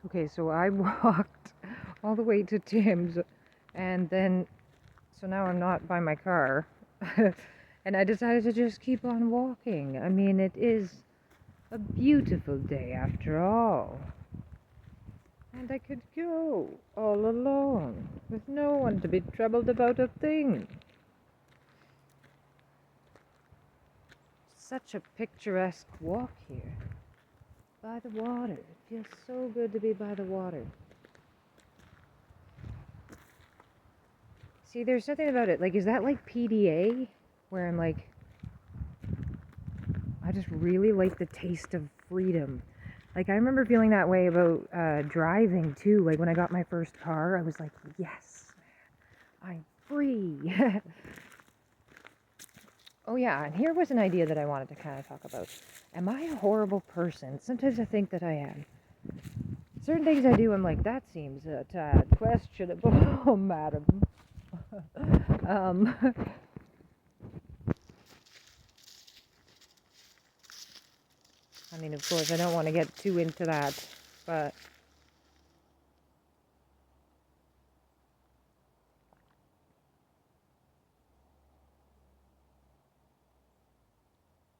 Okay, so I walked all the way to Tim's, and then, so now I'm not by my car, and I decided to just keep on walking. I mean, it is a beautiful day after all, and I could go all alone, with no one to be troubled about a thing. Such a picturesque walk here, by the water. It feels so good to be by the water. See, there's something about it. Like, is that like PDA? Where I'm like, I just really like the taste of freedom. Like, I remember feeling that way about driving too. Like, when I got my first car, I was like, yes, I'm free. Oh, yeah, and here was an idea that I wanted to kind of talk about. Am I a horrible person? Sometimes I think that I am. Certain things I do, I'm like, that seems a tad questionable, oh, madam. um, I mean, of course, I don't want to get too into that, but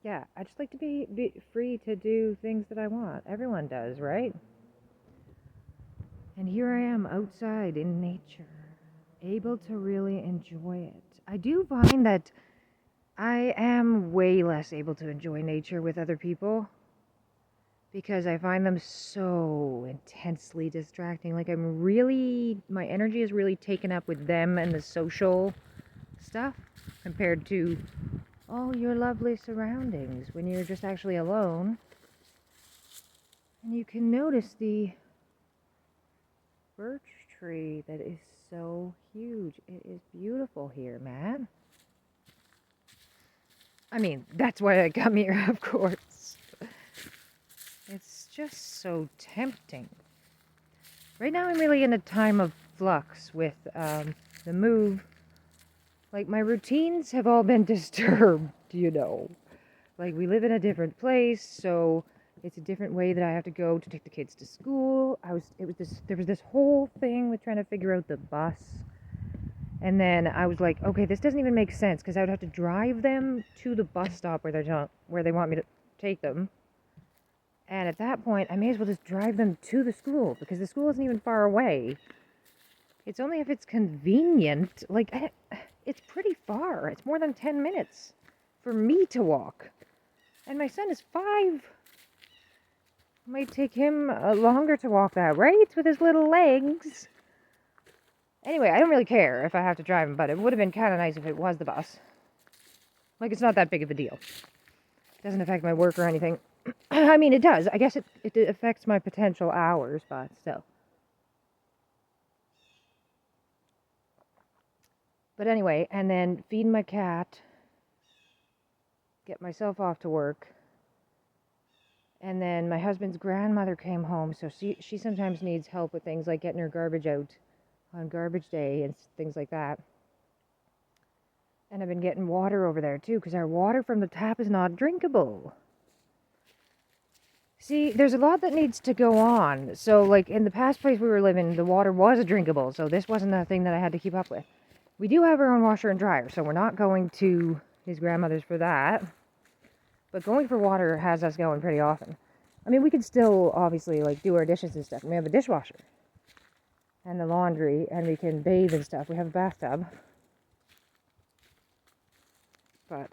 yeah, I just like to be free to do things that I want. Everyone does, right? And here I am outside in nature, able to really enjoy it. I do find that I am way less able to enjoy nature with other people because I find them so intensely distracting. Like, my energy is really taken up with them and the social stuff compared to all your lovely surroundings when you're just actually alone. And you can notice the birch tree that is so huge. It is beautiful here, man. I mean, that's why I come here, of course. It's just so tempting. Right now, I'm really in a time of flux with the move. Like, my routines have all been disturbed, you know. Like, we live in a different place, so it's a different way that I have to go to take the kids to school. There was this whole thing with trying to figure out the bus. And then I was like, okay, this doesn't even make sense because I would have to drive them to the bus stop where they want me to take them. And at that point, I may as well just drive them to the school because the school isn't even far away. It's only if it's convenient. Like, it's pretty far. It's more than 10 minutes for me to walk. And my son is 5. It might take him longer to walk that, right? With his little legs. Anyway, I don't really care if I have to drive him, but it would have been kind of nice if it was the bus. Like, it's not that big of a deal. It doesn't affect my work or anything. I mean, it does. I guess it affects my potential hours, but still. But anyway, and then feed my cat, get myself off to work. And then my husband's grandmother came home, so she sometimes needs help with things like getting her garbage out on garbage day and things like that. And I've been getting water over there too, because our water from the tap is not drinkable. See, there's a lot that needs to go on. So, like, in the past place we were living, the water was drinkable, so this wasn't a thing that I had to keep up with. We do have our own washer and dryer, so we're not going to his grandmother's for that. But going for water has us going pretty often. I mean, we could still, obviously, like, do our dishes and stuff. And we have a dishwasher. And the laundry, and we can bathe and stuff. We have a bathtub. But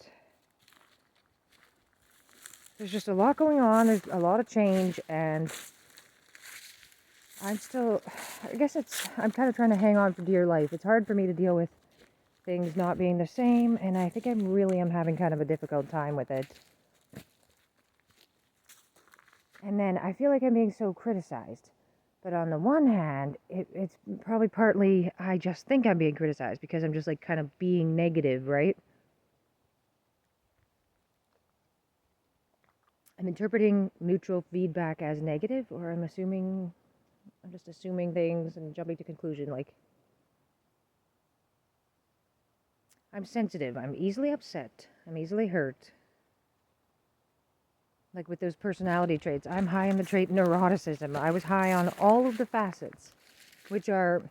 there's just a lot going on. There's a lot of change, and I'm kind of trying to hang on for dear life. It's hard for me to deal with things not being the same, and I think I really am having kind of a difficult time with it. And then I feel like I'm being so criticized. But on the one hand, it's probably partly I just think I'm being criticized because I'm just like kind of being negative, right? I'm interpreting neutral feedback as negative, or I'm just assuming things and jumping to conclusion. Like, I'm sensitive. I'm easily upset. I'm easily hurt. Like with those personality traits, I'm high in the trait neuroticism. I was high on all of the facets, which are,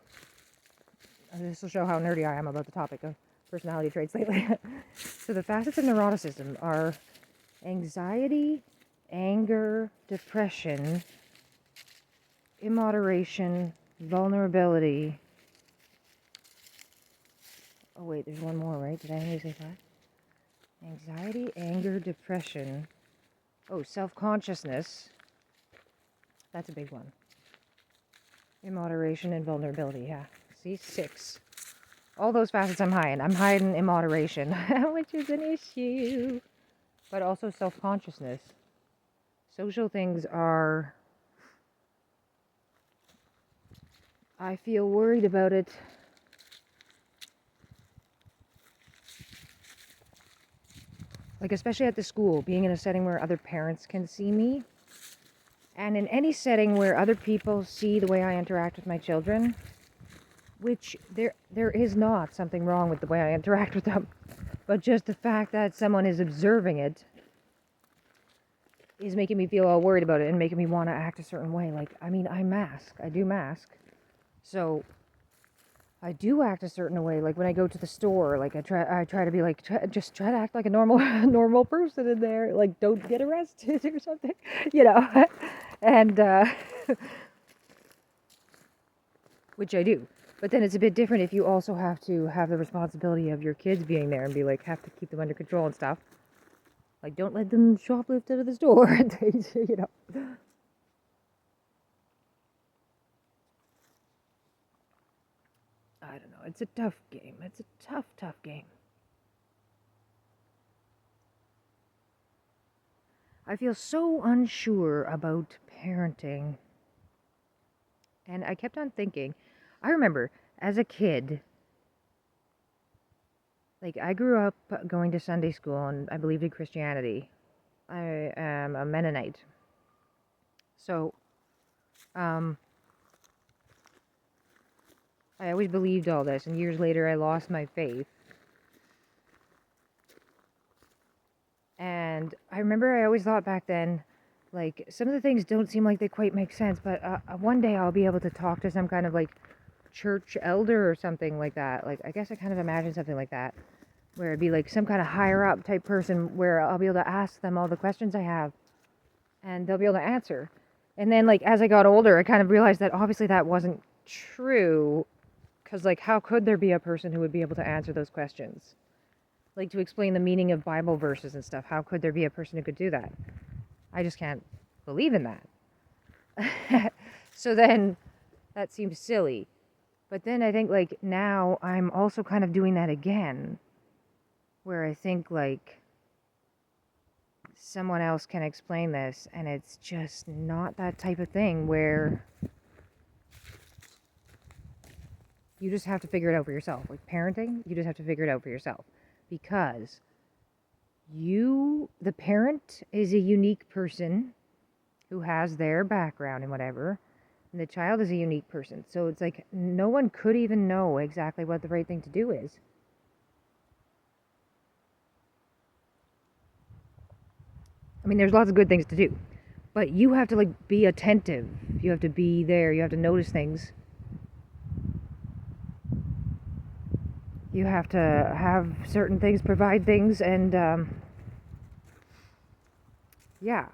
this will show how nerdy I am about the topic of personality traits lately. So the facets of neuroticism are anxiety, anger, depression, immoderation, vulnerability. Oh wait, there's one more, right? Did I only say 5? Anxiety, anger, depression. Oh, self-consciousness. That's a big one. Immoderation and vulnerability, yeah. See, 6. All those facets I'm high in. I'm high in immoderation, which is an issue. But also self-consciousness. Social things are... I feel worried about it. Like, especially at the school, being in a setting where other parents can see me. And in any setting where other people see the way I interact with my children, which there is not something wrong with the way I interact with them, but just the fact that someone is observing it is making me feel all worried about it and making me want to act a certain way. Like, I mean, I do mask. So I do act a certain way. Like when I go to the store, like I try to be like, just try to act like a normal person in there. Like, don't get arrested or something, you know. And which I do. But then it's a bit different if you also have to have the responsibility of your kids being there and be like, have to keep them under control and stuff. Like, don't let them shoplift out of the store and things, you know. I don't know. It's a tough game. It's a tough game. I feel so unsure about parenting. And I kept on thinking, I remember as a kid, like I grew up going to Sunday school and I believed in Christianity. I am a Mennonite. So, I always believed all this, and years later I lost my faith. And I remember I always thought back then, like, some of the things don't seem like they quite make sense, but one day I'll be able to talk to some kind of, like, church elder or something like that. Like, I guess I kind of imagine something like that, where it'd be, like, some kind of higher-up type person where I'll be able to ask them all the questions I have, and they'll be able to answer. And then, like, as I got older, I kind of realized that obviously that wasn't true, because, like, how could there be a person who would be able to answer those questions? Like, to explain the meaning of Bible verses and stuff, how could there be a person who could do that? I just can't believe in that. So then, that seems silly. But then I think, like, now I'm also kind of doing that again, where I think, like, someone else can explain this, and it's just not that type of thing where you just have to figure it out for yourself. Like parenting, you just have to figure it out for yourself. Because the parent is a unique person who has their background and whatever, and the child is a unique person. So it's like no one could even know exactly what the right thing to do is. I mean, there's lots of good things to do, but you have to, like, be attentive. You have to be there. You have to notice things. You have to have certain things, provide things, and yeah.